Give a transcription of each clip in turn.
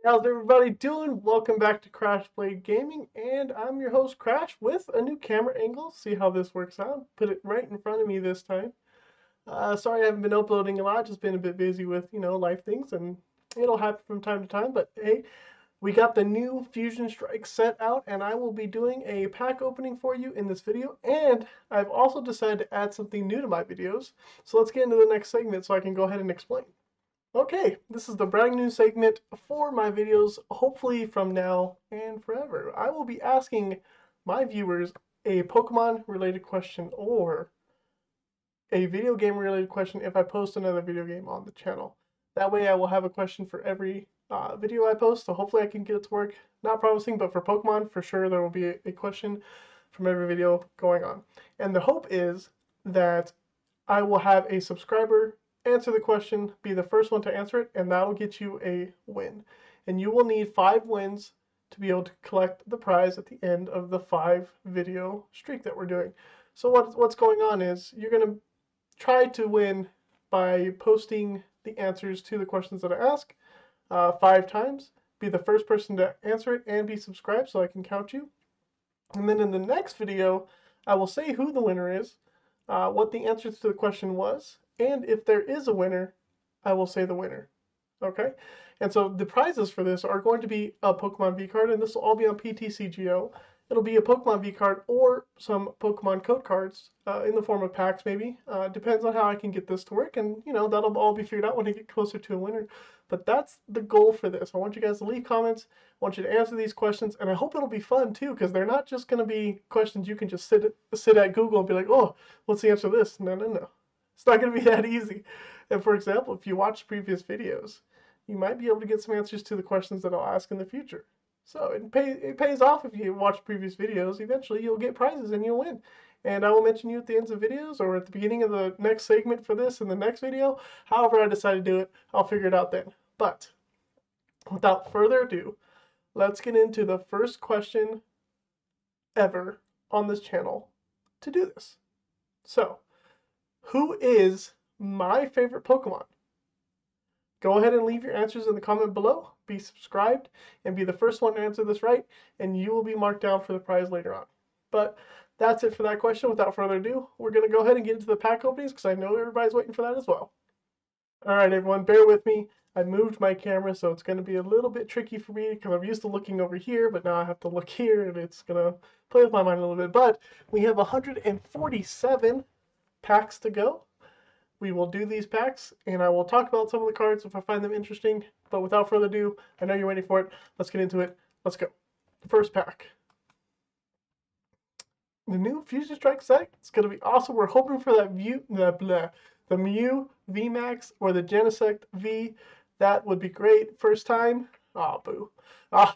How's everybody doing? Welcome back to Crash Blade Gaming, and I'm your host Crash with a new camera angle. See how this works out. Put it right in front of me this time. Sorry I haven't been uploading a lot, just been a bit busy with, life things, and it'll happen from time to time, but hey, we got the new Fusion Strike set out, and I will be doing a pack opening for you in this video, and I've also decided to add something new to my videos, so let's get into the next segment so I can go ahead and explain. Okay, this is the brand new segment for my videos, hopefully from now and forever. I will be asking my viewers a Pokemon related question or a video game related question if I post another video game on the channel. That way I will have a question for every video I post, so hopefully I can get it to work. Not promising, but for Pokemon, for sure there will be a question from every video going on. And the hope is that I will have a subscriber answer the question, be the first one to answer it, and that'll get you a win. And you will need 5 wins to be able to collect the prize at the end of the 5 video streak that we're doing. So what's going on is you're going to try to win by posting the answers to the questions that I ask 5 times. Be the first person to answer it and be subscribed so I can count you. And then in the next video, I will say who the winner is, what the answer to the question was, and if there is a winner, I will say the winner. Okay? And so the prizes for this are going to be a Pokemon V card, and this will all be on PTCGO. It'll be a Pokemon V card or some Pokemon code cards in the form of packs, maybe. Depends on how I can get this to work, and that'll all be figured out when I get closer to a winner. But that's the goal for this. I want you guys to leave comments. I want you to answer these questions, and I hope it'll be fun too, because they're not just going to be questions you can just sit at Google and be like, oh, what's the answer to this? No. It's not going to be that easy. And for example, if you watch previous videos, you might be able to get some answers to the questions that I'll ask in the future. So it pays off if you watch previous videos. Eventually, you'll get prizes and you'll win. And I will mention you at the ends of videos or at the beginning of the next segment for this in the next video. However I decide to do it, I'll figure it out then. But without further ado, let's get into the first question ever on this channel to do this. So, who is my favorite Pokemon? Go ahead and leave your answers in the comment below. Be subscribed and be the first one to answer this right, and you will be marked down for the prize later on. But that's it for that question. Without further ado, we're going to go ahead and get into the pack openings because I know everybody's waiting for that as well. All right, everyone, bear with me. I moved my camera, so it's going to be a little bit tricky for me because I'm used to looking over here, but now I have to look here, and it's going to play with my mind a little bit. But we have 147 packs to go. We will do these packs, and I will talk about some of the cards if I find them interesting. But without further ado, I know you're waiting for it. Let's get into it. Let's go. The first pack. The new Fusion Strike set. It's going to be awesome. We're hoping for that the Mew VMAX or the Genesect V. That would be great. First time. Ah, boo.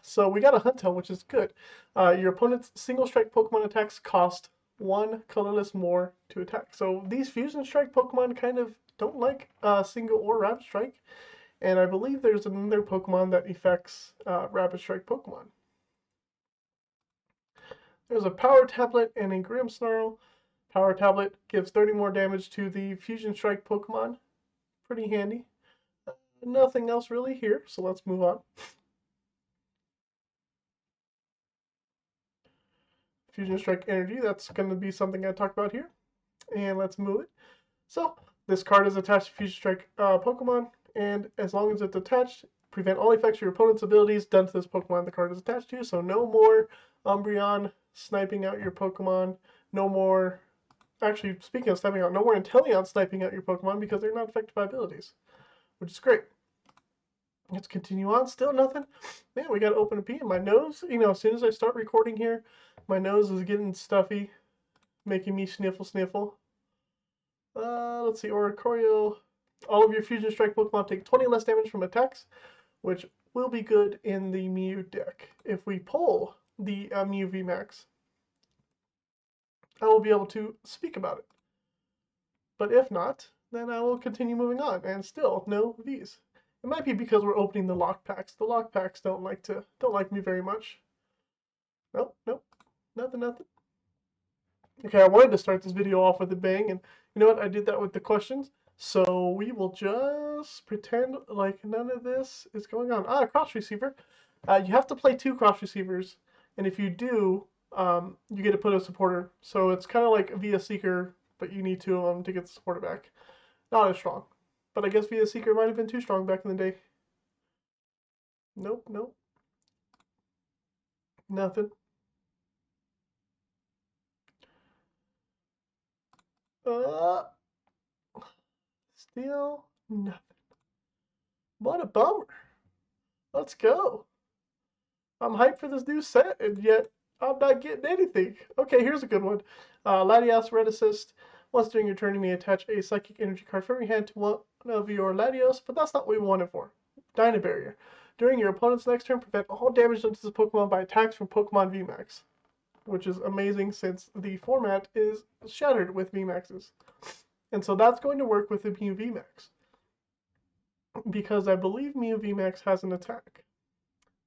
So we got a Huntail, which is good. Your opponent's single strike Pokemon attacks cost 1 colorless more to attack. So these Fusion Strike Pokemon kind of don't like single or Rapid Strike. And I believe there's another Pokemon that affects Rapid Strike Pokemon. There's a Power Tablet and a Grimmsnarl. Power Tablet gives 30 more damage to the Fusion Strike Pokemon. Pretty handy. Nothing else really here, so let's move on. Fusion Strike Energy, that's going to be something I talk about here. And let's move it. So, this card is attached to Fusion Strike Pokemon, and as long as it's attached, prevent all effects of your opponent's abilities done to this Pokemon the card is attached to. So no more Umbreon sniping out your Pokemon. No more, actually, speaking of sniping out, no more Inteleon sniping out your Pokemon because they're not affected by abilities, which is great. Let's continue on. Still nothing. Man, we got to open a pee in my nose. As soon as I start recording here, my nose is getting stuffy, making me sniffle. Let's see, Oricorio. All of your Fusion Strike Pokemon take 20 less damage from attacks, which will be good in the Mew deck. If we pull the Mew VMAX, I will be able to speak about it. But if not, then I will continue moving on, and still no Vs. It might be because we're opening the lock packs. The lock packs don't like me very much. Nope, nothing. Okay, I wanted to start this video off with a bang, and you know what? I did that with the questions. So we will just pretend like none of this is going on. Ah, cross receiver. You have to play two cross receivers, and if you do, you get to put a supporter. So it's kind of like via seeker, but you need two of them to get the supporter back. Not as strong, but I guess via seeker might have been too strong back in the day. Nope, nope, nothing. Uh, Still nothing. What a bummer. Let's go. I'm hyped for this new set, and yet I'm not getting anything. Okay, here's a good one. Latios Red Assist. Once during your turn, you may attach a Psychic Energy card from your hand to one of your Latios, but that's not what we want it for. Dyna Barrier. During your opponent's next turn, prevent all damage done to this Pokemon by attacks from Pokemon VMAX, which is amazing since the format is shattered with VMAXs. And so that's going to work with the Mew VMAX, because I believe Mew VMAX has an attack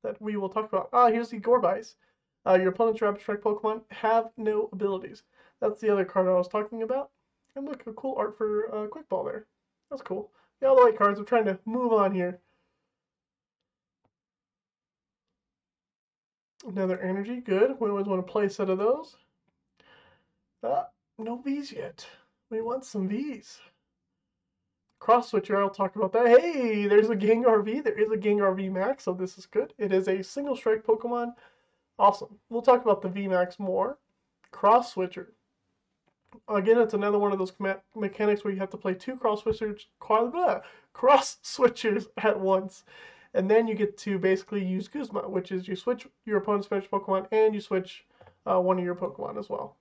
that we will talk about. Here's the Gorbise. Your opponent's Rapid Strike Pokemon have no abilities. That's the other card I was talking about. And look, a cool art for Quick Ball there. That's cool. Yeah, all the white cards. I'm trying to move on here. Another energy, good. We always want to play a set of those. No V's yet. We want some V's. Cross Switcher, I'll talk about that. Hey, there's a Gengar V. There is a Gengar V Max, so this is good. It is a single strike Pokemon. Awesome. We'll talk about the V Max more. Cross Switcher. Again, it's another one of those mechanics where you have to play two cross switchers at once. And then you get to basically use Guzma, which is you switch your opponent's bench Pokemon and you switch one of your Pokemon as well.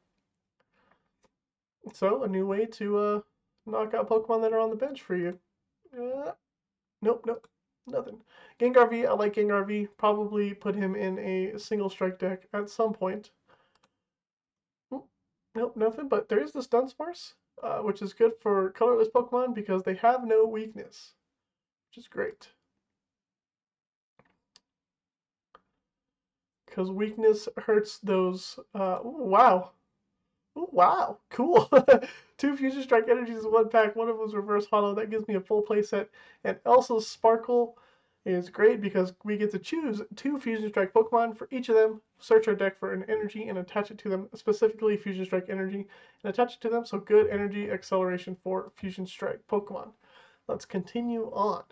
So, a new way to knock out Pokemon that are on the bench for you. Nope, nope, nothing. Gengar V, I like Gengar V. Probably put him in a single strike deck at some point. Nope, nothing. But there is this Dunsparce, which is good for colorless Pokemon because they have no weakness, which is great. Because weakness hurts those. Ooh, wow. Ooh, wow. Cool. Two Fusion Strike energies in one pack. One of them is Reverse Hollow. That gives me a full playset. And Elsa's Sparkle is great because we get to choose two Fusion Strike Pokemon for each of them, search our deck for an energy, and attach it to them, specifically Fusion Strike energy, and attach it to them, so good energy acceleration for Fusion Strike Pokemon. Let's continue on.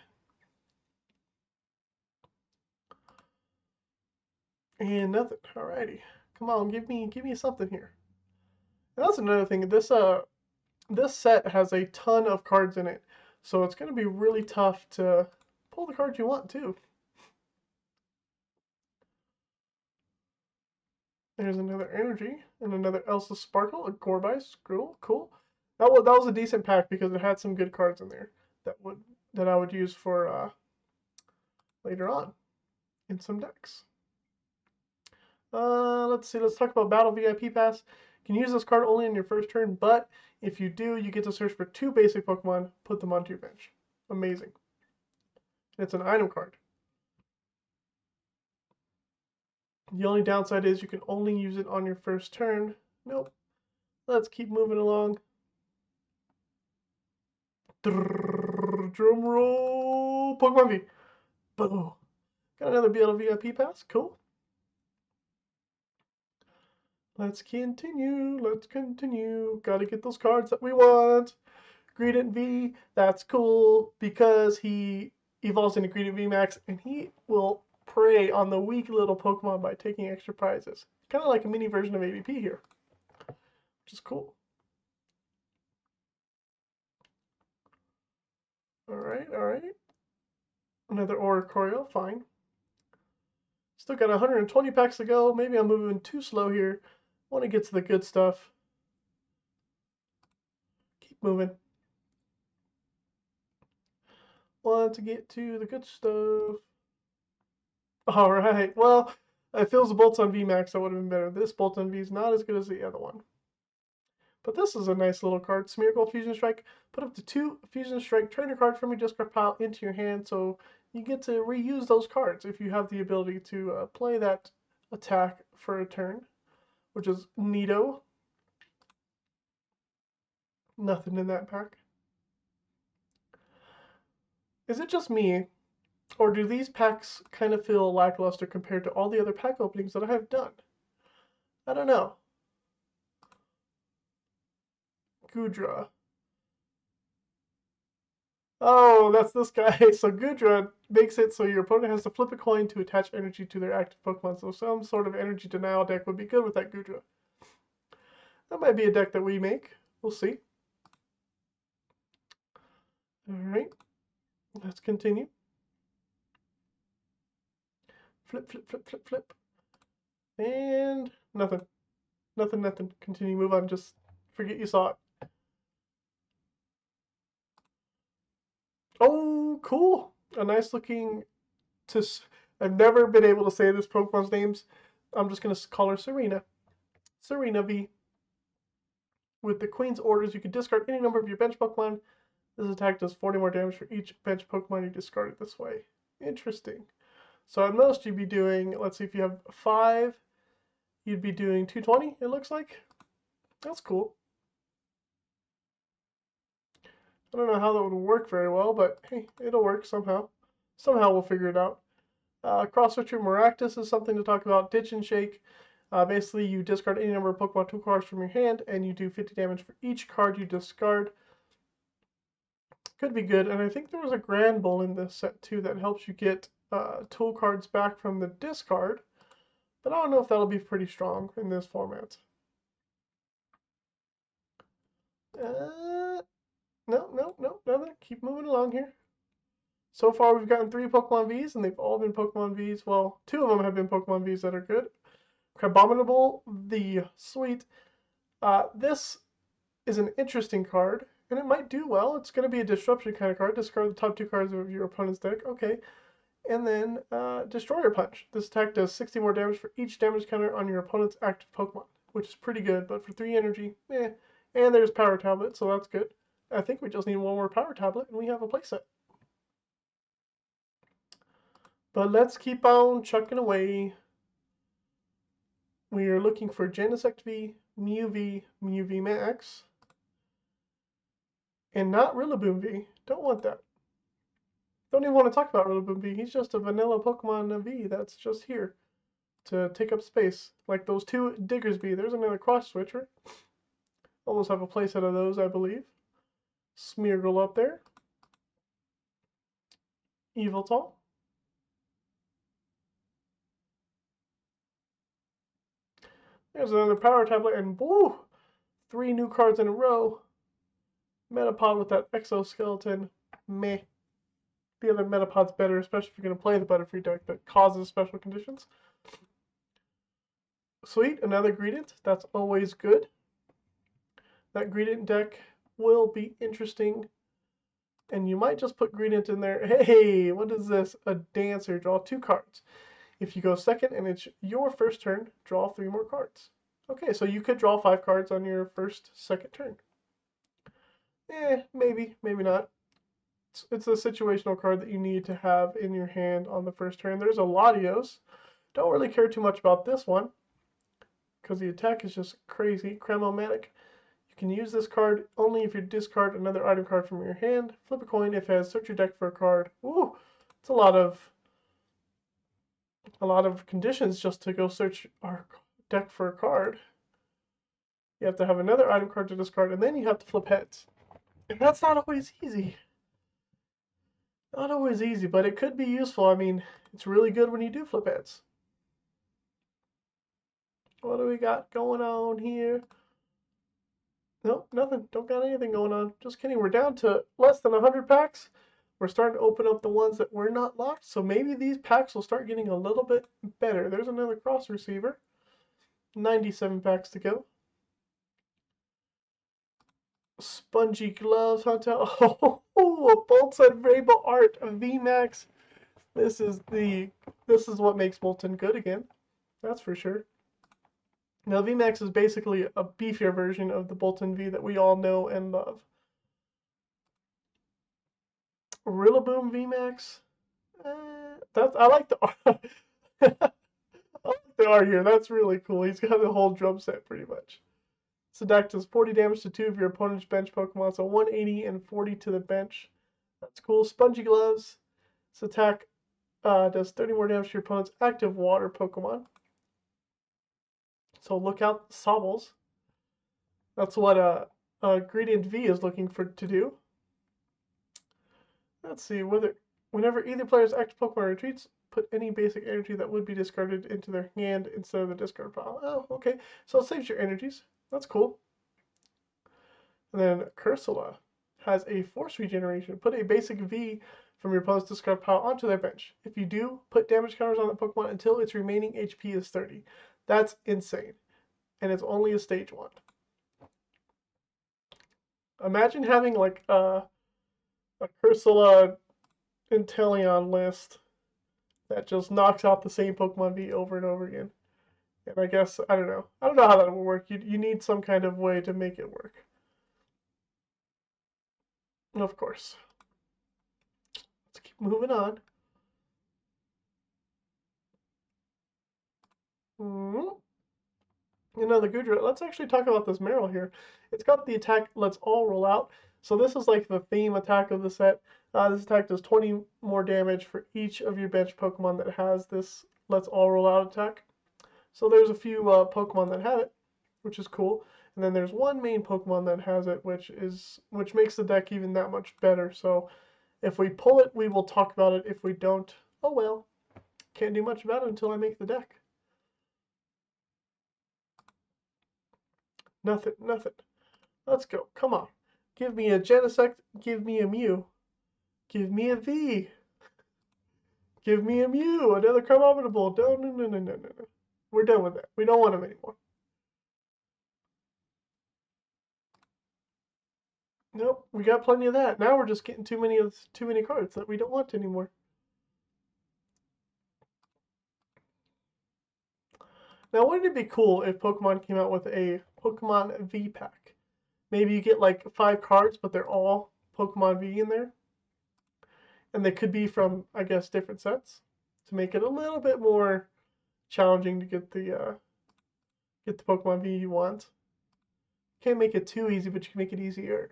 And nothing. Alrighty. Come on, give me something here. And that's another thing. This set has a ton of cards in it, so it's gonna be really tough to pull the cards you want too. There's another energy and another Elsa Sparkle, a Gorbise, cool. That was a decent pack because it had some good cards in there that I would use for later on in some decks. Let's see. Let's talk about Battle VIP Pass. You can use this card only on your first turn, but if you do, you get to search for two basic Pokemon, put them onto your bench. Amazing. It's an item card. The only downside is you can only use it on your first turn. Nope. Let's keep moving along. Drum roll. Pokemon V. Boom. Got another BL VIP pass. Cool. Let's continue. Let's continue. Gotta get those cards that we want. Greedent V. That's cool because he evolves into Greedent V Max and he will prey on the weak little Pokemon by taking extra prizes. Kind of like a mini version of ADP here, which is cool. Alright, alright. Another Oricorio, fine. Still got 120 packs to go. Maybe I'm moving too slow here. Want to get to the good stuff. Keep moving. Want to get to the good stuff. Alright, well, if it was a Bolton VMAX, that would have been better. This Bolton V is not as good as the other one. But this is a nice little card. Smeargle Fusion Strike. Put up to two Fusion Strike trainer cards from your discard pile into your hand, so you get to reuse those cards if you have the ability to play that attack for a turn, which is neato. Nothing in that pack. Is it just me, or do these packs kind of feel lackluster compared to all the other pack openings that I have done? I don't know. Gudra. Oh, that's this guy. So Gudra makes it so your opponent has to flip a coin to attach energy to their active Pokemon. So some sort of energy denial deck would be good with that Gudra. That might be a deck that we make. We'll see. Alright, let's continue. Flip, flip, flip, flip, flip. And nothing. Nothing, nothing. Continue, move on. Just forget you saw it. Oh, cool. A nice looking... I've never been able to say this Pokemon's names. I'm just going to call her Serena. Serena V. With the Queen's Orders, you can discard any number of your bench Pokemon. This attack does 40 more damage for each bench Pokemon you discarded this way. Interesting. So at most you'd be doing, let's see, if you have 5, you'd be doing 220, it looks like. That's cool. I don't know how that would work very well, but hey, it'll work somehow. Somehow we'll figure it out. Cross Switcher Maractus is something to talk about. Ditch and Shake. Basically, you discard any number of Pokemon 2 cards from your hand, and you do 50 damage for each card you discard. Could be good, and I think there was a Grand Bull in this set too that helps you get tool cards back from the discard. But I don't know if that'll be pretty strong in this format. No, nothing. Keep moving along here. So far, we've gotten 3 Pokemon Vs, and they've all been Pokemon Vs. Well, 2 of them have been Pokemon Vs that are good. Crabominable, the Sweet. This is an interesting card, and it might do well. It's going to be a disruption kind of card. Discard the top 2 cards of your opponent's deck. Okay. And then Destroyer Punch. This attack does 60 more damage for each damage counter on your opponent's active Pokemon, which is pretty good, but for 3 energy, eh. And there's Power Tablet, so that's good. I think we just need one more Power Tablet, and we have a playset. But let's keep on chucking away. We are looking for Genesect V, Mew V, Mew V Max, and not Rillaboom V. Don't want that. Don't even want to talk about Rillaboom V. He's just a vanilla Pokemon V that's just here to take up space. Like those 2 Diggers V. There's another Cross Switcher. Almost have a playset of those, I believe. Smeargle up there. Yveltal. There's another Power Tablet, and woo! 3 new cards in a row. Metapod with that exoskeleton. Meh. The other Metapod's better, especially if you're going to play the Butterfree deck that causes special conditions. Sweet, another Greedent. That's always good. That Greedent deck will be interesting. And you might just put Greedent in there. Hey, what is this? A Dancer. Draw 2 cards. If you go second and it's your first turn, draw 3 more cards. Okay, so you could draw 5 cards on your second turn. Maybe, maybe not. It's a situational card that you need to have in your hand on the first turn. There's a Latios. Don't really care too much about this one because the attack is just crazy. Cramomatic. You can use this card only if you discard another item card from your hand. Flip a coin if it has search your deck for a card. Ooh, it's a lot of conditions just to go search our deck for a card. You have to have another item card to discard, and then you have to flip heads. And that's not always easy. Not always easy, but it could be useful. I mean, it's really good when you do flip heads. What do we got going on here? Nope, nothing. Don't got anything going on. Just kidding. We're down to less than 100 packs. We're starting to open up the ones that were not locked, so maybe these packs will start getting a little bit better. There's another cross receiver. 97 packs to go. Spongy gloves, Hotel. Oh, a Bolton Rainbow Art of VMAX. This is what makes Bolton good again. That's for sure. Now VMAX is basically a beefier version of the Bolton V that we all know and love. Rillaboom VMAX. I like the art. I like the art here. That's really cool. He's got the whole drum set pretty much. So deck does 40 damage to 2 of your opponent's bench Pokemon, so 180 and 40 to the bench. That's cool. Spongy Gloves. This attack does 30 more damage to your opponent's active water Pokemon. So look out, Sobbles. That's what Gradient V is looking for to do. Let's see, whenever either player's active Pokemon retreats, put any basic energy that would be discarded into their hand instead of the discard pile. Oh, okay. So it saves your energies. That's cool. And then Cursula has a Force Regeneration. Put a basic V from your opponent's discard pile onto their bench. If you do, put damage counters on the Pokemon until its remaining HP is 30. That's insane. And it's only a stage 1. Imagine having like a Cursula Inteleon list that just knocks out the same Pokemon V over and over again. And I guess, I don't know. I don't know how that will work. You need some kind of way to make it work. And of course. Let's keep moving on. Another Goodra. Let's actually talk about this Meryl here. It's got the attack, Let's All Roll Out. So this is like the theme attack of the set. This attack does 20 more damage for each of your bench Pokemon that has this Let's All Roll Out attack. So there's a few Pokemon that have it, which is cool. And then there's one main Pokemon that has it, which makes the deck even that much better. So if we pull it, we will talk about it. If we don't, oh well. Can't do much about it until I make the deck. Nothing. Let's go. Come on. Give me a Genesect. Give me a Mew. Give me a V. Give me a Mew. Another Carbonable. No. We're done with that. We don't want him anymore. Nope. We got plenty of that. Now we're just getting too many cards that we don't want anymore. Now, wouldn't it be cool if Pokemon came out with a Pokemon V pack? Maybe you get like 5 cards, but they're all Pokemon V in there. And they could be from, I guess, different sets to make it a little bit more challenging to get the Pokemon V you want. Can't make it too easy, but you can make it easier.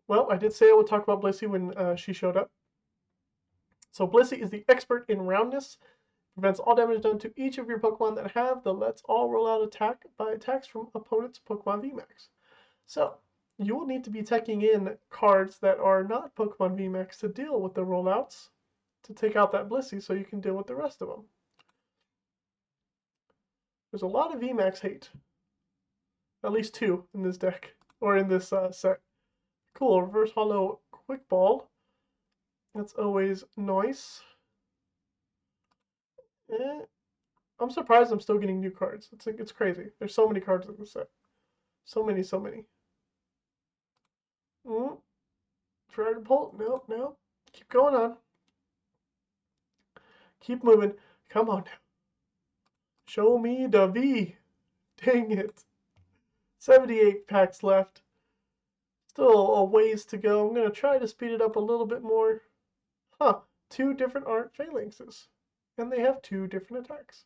Well, I did say I would talk about Blissey when she showed up. So Blissey is the expert in roundness. Prevents all damage done to each of your Pokemon that have the Let's All Roll Out attack by attacks from opponent's Pokemon VMAX. So, you will need to be taking in cards that are not Pokemon VMAX to deal with the rollouts to take out that Blissey so you can deal with the rest of them. There's a lot of VMAX hate. At least 2 in this deck, or in this set. Cool, Reverse Hollow Quick Ball. That's always nice. I'm surprised I'm still getting new cards. It's crazy. There's so many cards in this set. So many. Dragon Bolt? No. Keep going on. Keep moving. Come on now. Show me the V. Dang it. 78 packs left. Still a ways to go. I'm going to try to speed it up a little bit more. 2 different art phalanxes. And they have 2 different attacks.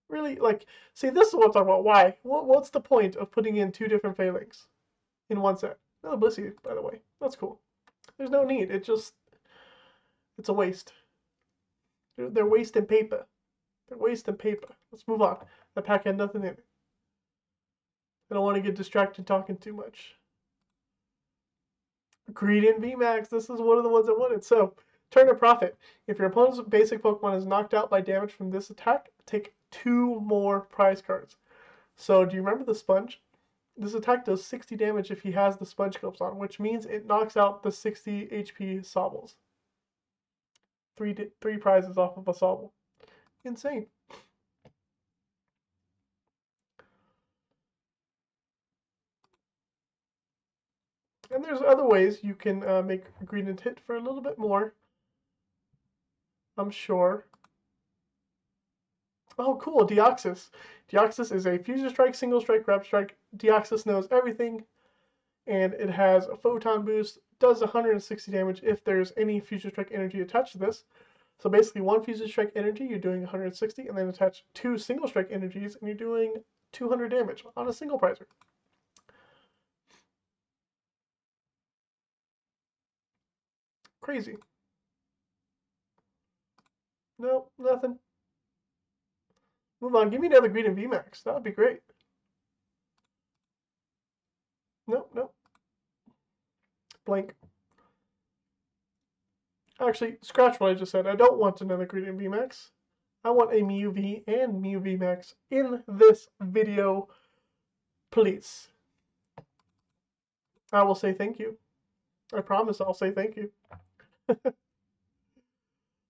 Really, like, see, this is what I'm talking about. Why? What's the point of putting in 2 different phalanx in one set? No, Blissey, by the way. That's cool. There's no need. It's a waste. They're wasting paper. Let's move on. That pack had nothing in it. I don't want to get distracted talking too much. Gradient VMAX. This is one of the ones I wanted. So, turn to profit. If your opponent's basic Pokemon is knocked out by damage from this attack, take 2 more prize cards. So, do you remember the Sponge? This attack does 60 damage if he has the Sponge Clips on, which means it knocks out the 60 HP Sobbles. 3 prizes off of a Sobble. Insane. And there's other ways you can make a Gradient hit for a little bit more. I'm sure. Oh, cool, Deoxys. Deoxys is a Fusion Strike, Single Strike, Grab Strike. Deoxys knows everything, and it has a Photon Boost. Does 160 damage if there's any Fusion Strike energy attached to this. So basically, 1 Fusion Strike energy, you're doing 160, and then attach 2 Single Strike energies, and you're doing 200 damage on a single prizer. Crazy. Nope, nothing. Move on. Give me another green and VMAX. That would be great. Nope, nope. Blank. Actually, scratch what I just said. I don't want another green and VMAX. I want a Mew V and Mew VMAX in this video, please. I will say thank you. I promise I'll say thank you.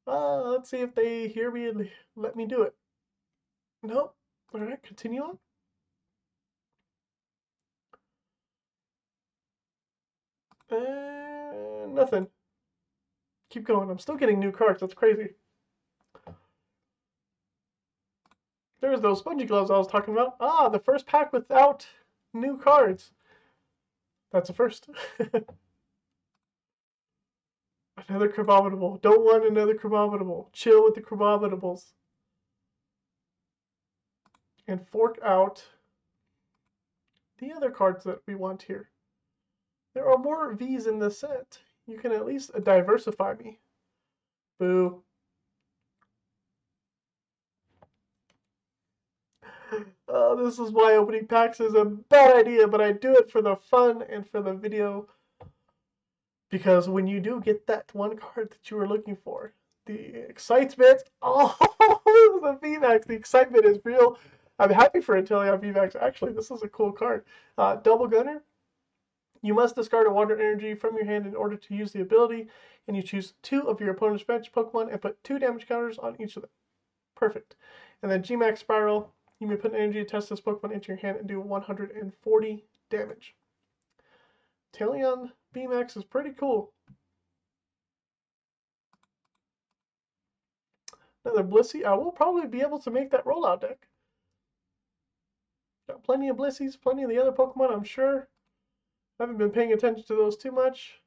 Let's see if they hear me and let me do it. Nope. All right, continue on. Nothing. Keep going. I'm still getting new cards. That's crazy. There's those spongy gloves I was talking about. Ah, the first pack without new cards. That's a first. Another Crabominable. Don't want another Crabominable. Chill with the Crabominables. And fork out the other cards that we want here. There are more V's in this set. You can at least diversify me. Boo. This is why opening packs is a bad idea, but I do it for the fun and for the video. Because when you do get that one card that you were looking for, the excitement, oh, the VMAX, the excitement is real. I'm happy for Inteleon VMAX. Actually, this is a cool card. Double Gunner. You must discard a water energy from your hand in order to use the ability, and you choose 2 of your opponent's bench Pokemon and put 2 damage counters on each of them. Perfect. And then Gmax Spiral. You may put an energy to test this Pokemon into your hand and do 140 damage. Inteleon VMAX is pretty cool. Another Blissey. I will probably be able to make that rollout deck. Got plenty of Blisseys, plenty of the other Pokemon, I'm sure. I haven't been paying attention to those too much.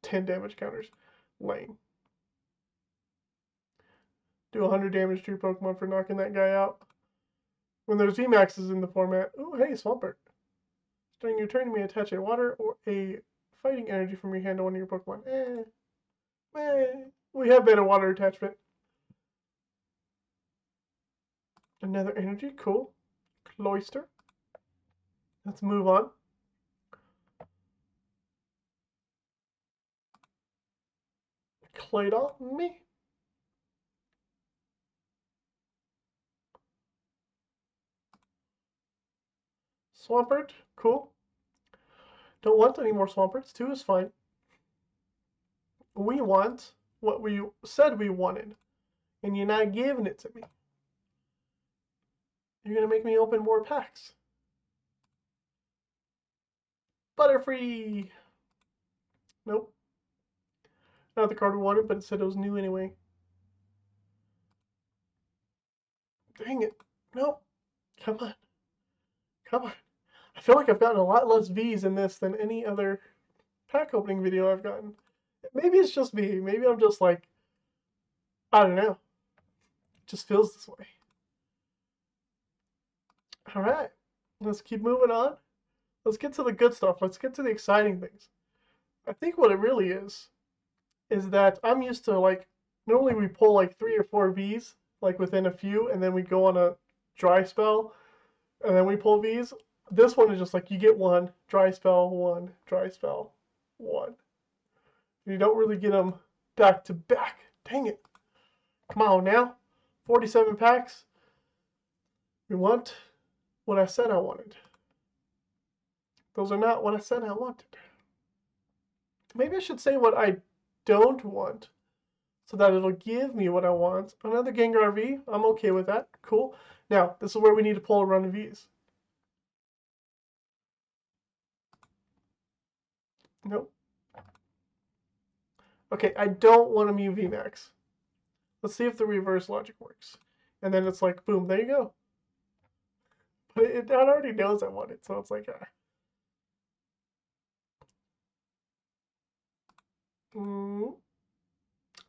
10 damage counters. Lame. Do 100 damage to your Pokemon for knocking that guy out. When there's VMAXs in the format. Ooh, hey, Swampert. During your turn, you may attach a water or a fighting energy from your hand to one of your Pokemon. We have better water attachment. Another energy, cool. Cloyster. Let's move on. Claydol, me. Swampert, cool. Don't want any more Swamperts. 2 is fine. We want what we said we wanted, and you're not giving it to me. You're going to make me open more packs. Butterfree! Nope. Not the card we wanted, but it said it was new anyway. Dang it. Nope. Come on. Come on. I feel like I've gotten a lot less V's in this than any other pack opening video I've gotten. Maybe it's just me. Maybe I'm just like, I don't know. It just feels this way. Alright. Let's keep moving on. Let's get to the good stuff. Let's get to the exciting things. I think what it really is that I'm used to, like, normally we pull like 3 or 4 V's, like within a few, and then we go on a dry spell, and then we pull V's. This one is just like, you get 1, dry spell, 1, dry spell, 1. You don't really get them back to back. Dang it. Come on now. 47 packs. We want what I said I wanted. Those are not what I said I wanted. Maybe I should say what I don't want, so that it'll give me what I want. Another Gengar V. I'm okay with that. Cool. Now, this is where we need to pull a run of V's. Nope. Okay, I don't want a Mew VMAX. Let's see if the reverse logic works. And then it's like, boom, there you go. But it already knows I want it, so it's like,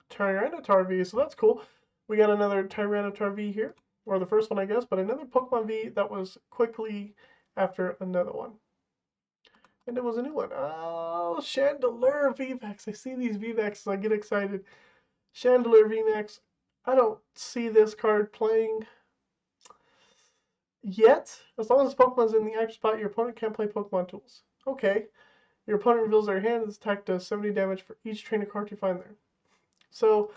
Tyranitar V, so that's cool. We got another Tyranitar V here, or the first one, I guess, but another Pokemon V that was quickly after another one. And it was a new one. Oh, Chandelier VMAX. I see these VMAXs, I get excited. Chandelier VMAX. I don't see this card playing yet. As long as Pokemon's in the active spot, your opponent can't play Pokemon tools. Okay. Your opponent reveals their hand. This attack does 70 damage for each trainer card you find there. So,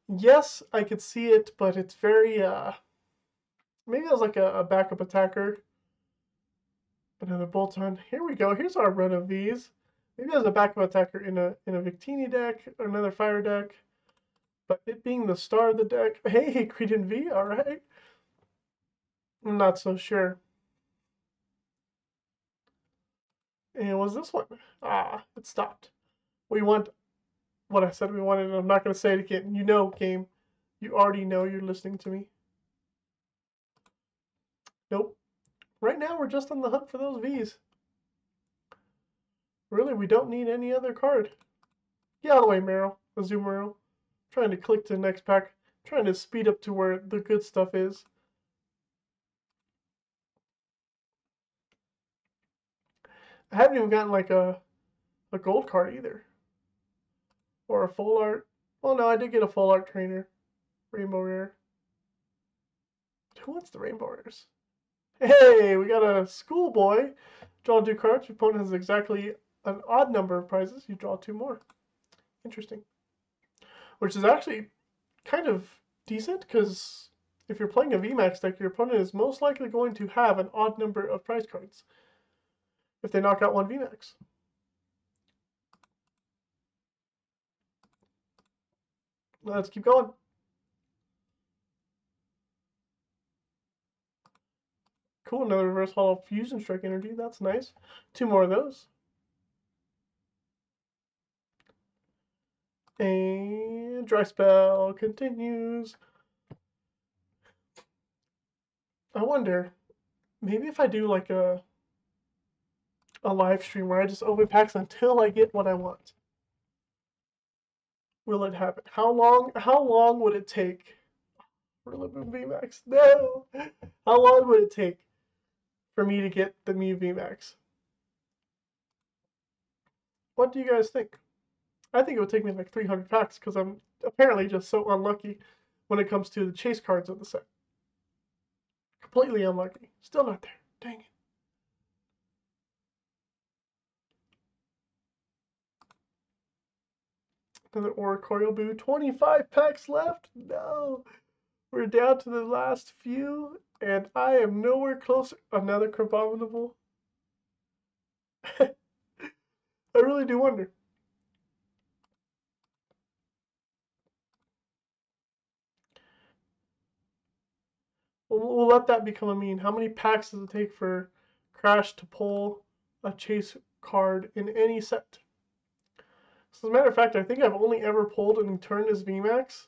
yes, I could see it, but it's very, maybe it was like a backup attacker. Another Bolton. Here we go. Here's our run of these. Maybe as a backup attacker in a Victini deck, or another fire deck. But it being the star of the deck. Hey, Cretan V, alright. I'm not so sure. And was this one? Ah, it stopped. We want what I said we wanted, and I'm not going to say it again. You know, game. You already know you're listening to me. Nope. Right now, we're just on the hunt for those Vs. Really, we don't need any other card. Get out of the way, Meryl. Azumarill. Trying to click to the next pack. Trying to speed up to where the good stuff is. I haven't even gotten like a gold card either. Or a full art. Well, no, I did get a full art trainer. Rainbow Rare. Who wants the Rainbow Rares? Hey, we got a schoolboy. Draw 2 cards. Your opponent has exactly an odd number of prizes. You draw 2 more. Interesting. Which is actually kind of decent, because if you're playing a VMAX deck, your opponent is most likely going to have an odd number of prize cards if they knock out one VMAX. Let's keep going. Cool, another reverse hollow fusion strike energy. That's nice. 2 more of those. And dry spell continues. I wonder, maybe if I do like a live stream where I just open packs until I get what I want, will it happen? How long would it take? Rillaboom VMAX. No. How long would it take for me to get the Mew VMAX? What do you guys think? I think it would take me like 300 packs, because I'm apparently just so unlucky when it comes to the chase cards of the set. Completely unlucky. Still not there. Dang it. Another Oricoil Boo. 25 packs left? No. We're down to the last few, and I am nowhere closer. Another Crabominable. I really do wonder. We'll let that become a meme. How many packs does it take for Crash to pull a chase card in any set? So as a matter of fact, I think I've only ever pulled an Eternatus VMAX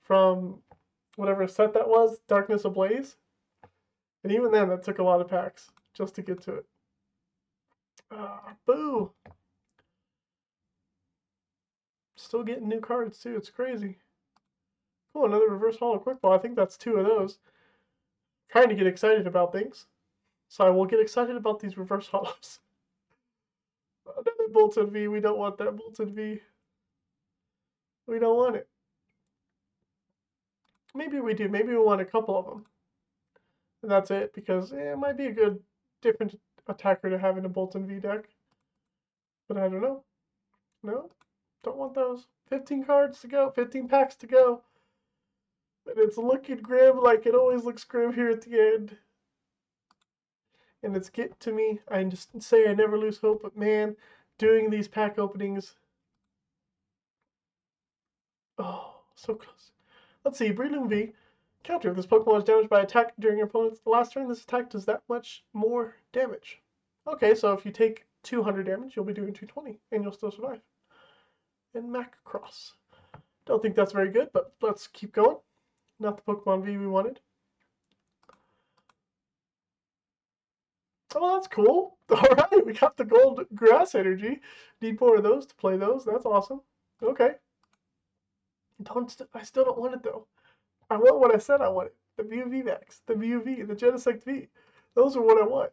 from whatever set that was, Darkness Ablaze. And even then, that took a lot of packs just to get to it. Boo! Still getting new cards too, it's crazy. Oh, another reverse hollow quick ball. I think that's 2 of those. Trying to get excited about things. So I will get excited about these reverse hollows. Another Bolton V. We don't want that Bolton V. We don't want it. Maybe we do. Maybe we want a couple of them. And that's it, because it might be a good different attacker to have in a Bolton V deck. But I don't know. No? Don't want those. 15 cards to go. 15 packs to go. And it's looking grim, like it always looks grim here at the end. And it's getting to me. I just say I never lose hope, but man, doing these pack openings. Oh, so close. Let's see. Breloom V. Counter. If this Pokemon is damaged by attack during your opponent's last turn, this attack does that much more damage. Okay, so if you take 200 damage, you'll be doing 220, and you'll still survive. And Macross. Don't think that's very good, but let's keep going. Not the Pokemon V we wanted. Oh, that's cool. Alright, we got the gold grass energy. Need more of those to play those. That's awesome. Okay. I still don't want it, though. I want what I said I wanted. The Mew VMAX, the Mew V, the Genesect V. Those are what I want.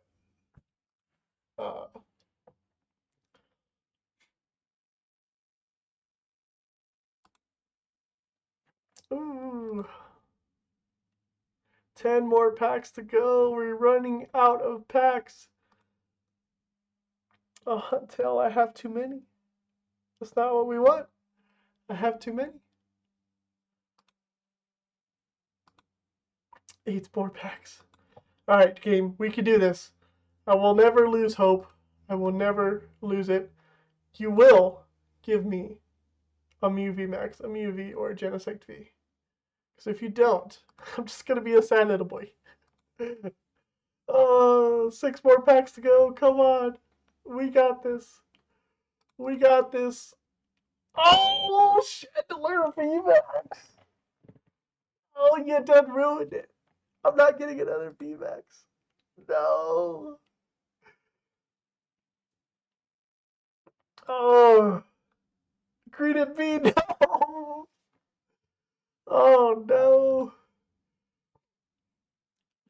Ooh. 10 more packs to go. We're running out of packs. Until I have too many. That's not what we want. I have too many. 8 more packs. Alright, game. We can do this. I will never lose hope. I will never lose it. You will give me a Mew VMAX, a Mew V, or a Genesect V. Because if you don't, I'm just going to be a sad little boy. Oh, 6 more packs to go. Come on. We got this. We got this. Oh, shit. The Lure VMAX. Oh, you done ruined it. I'm not getting another VMAX. No. Oh. Green and V. No. Oh, no.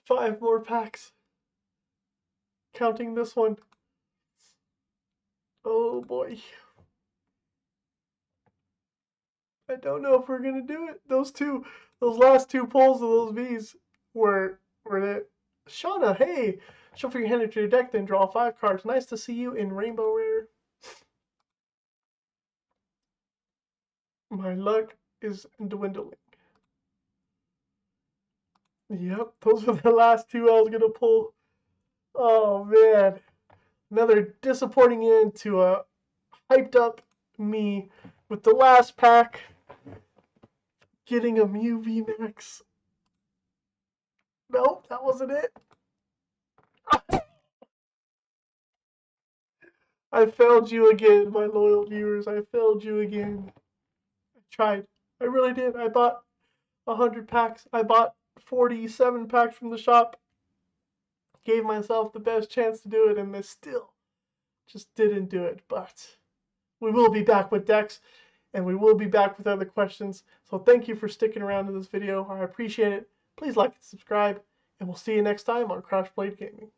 5 more packs. Counting this one. Oh, boy. I don't know if we're gonna do it. Those last 2 pulls of those V's were it. Shauna, hey, shuffle your hand into your deck, then draw 5 cards. Nice to see you in Rainbow Rare. My luck is dwindling. Yep, those were the last 2 I was gonna pull. Oh man, another disappointing end to a hyped up me with the last pack getting a Mew VMAX. Nope, that wasn't it. I failed you again, my loyal viewers. I failed you again. I tried. I really did. I bought 100 packs. I bought 47 packs from the shop. Gave myself the best chance to do it, and this still just didn't do it. But we will be back with decks, and we will be back with other questions. So thank you for sticking around to this video. I appreciate it. Please like and subscribe, and we'll see you next time on Crash Blade Gaming.